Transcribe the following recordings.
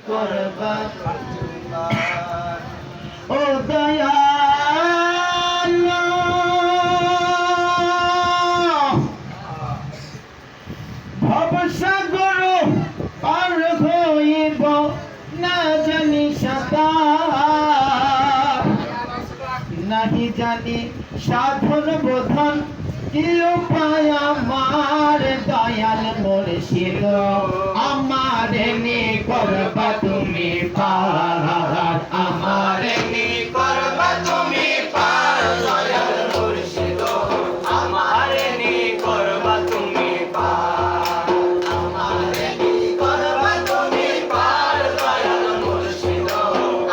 করবা ও দয়াল ভবসাগর পার হইব না জানি সাঁতার নাহি জানি সাধন বোধন কি উপায় আমার দয়াল মুর্শিদ আমার নি করবা তুমি পার আমার নি করবা তুমি পার দয়াল মুর্শিদ আমার নি করবা তুমি পার আমার নি করবা তুমি পার দয়াল মুর্শিদ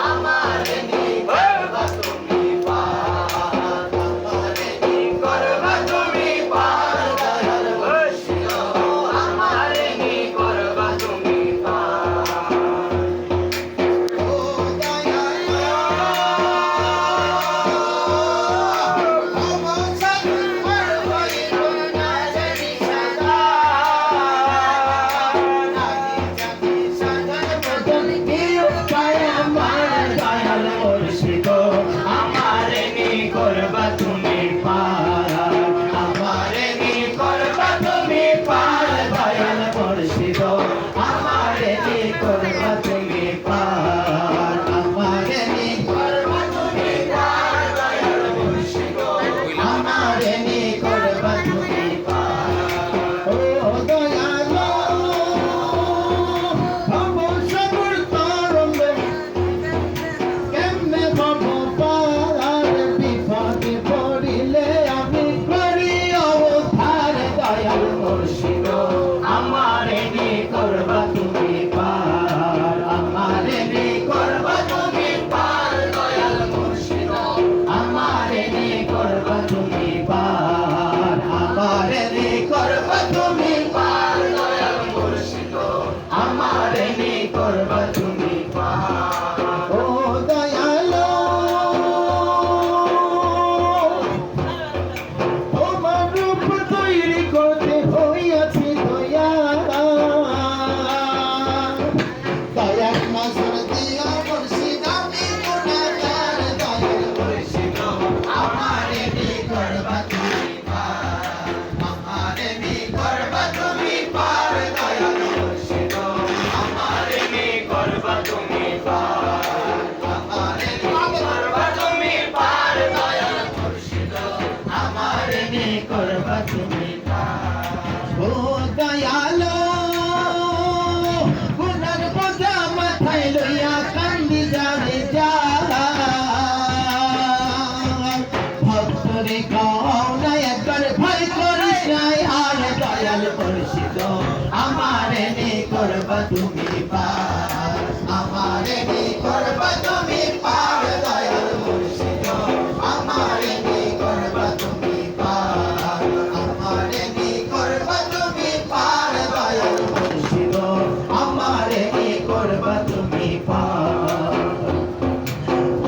আমার নি করবা তুমি পার আমার নি করবা তুমি পার দয়াল মুর্শিদ আমার নি করবা তুমি পার ও দয়াল করবা তুমি পার আমারে নি করবা তুমি পার দয়াল মুর্শিদ আমারে নি করবা তুমি পার আমারে নি করবা তুমি পার দয়াল মুর্শিদ আমারে নি করবা তুমি পার ও দয়াল ভবসাগর তরঙ্গ কেমনে ভব পার বিপদে পড়িলে আমি করি অবতার দয়াল মুর্শিদ আমারে নি করবা তুমি পার আমারে নি করবা তুমি পার দয়াল মুর্শিদ আমারে নি করবা তুমি পার আমারে নি করবা তুমি পার দয়াল মুর্শিদ আমারে নি করবা তুমি পার ও দয়াল তোমার রূপ তৈরি করতে হইয়াছি দয়াল দয়াল নজর দিও মুর্শিদ আমি গুনাহগার দয়াল মুর্শিদ আমারে নি করবা তুমি পার আমারে নি করবা তুমি পার দয়াল মুর্শিদ আমারে নি করবা তুমি পার আমারে নি করবা তুমি পার দয়াল মুর্শিদ আমারে নি করবা তুমি পার ও দয়াল গুনার বোঝা মাথায় লইয়া কান্দি যারে যা ভক্তরে গাও না একবার ভয় করিস নাই আর দয়াল মুর্শিদ আমারে নি করবা তুমি পার আমারে নি করবা তুমি পার দয়াল মুর্শিদ আমারে নি করবা তুমি পার আমারে নি করবা তুমি পার দয়াল মুর্শিদ আমারে নি করবা তুমি পার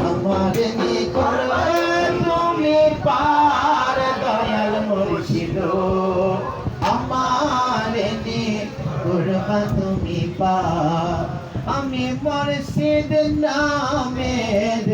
আমারে নি করবা তুমি পার দয়াল মুর্শিদ আমারে নি করবা তুমি পার আমি মুর্শিদ নামের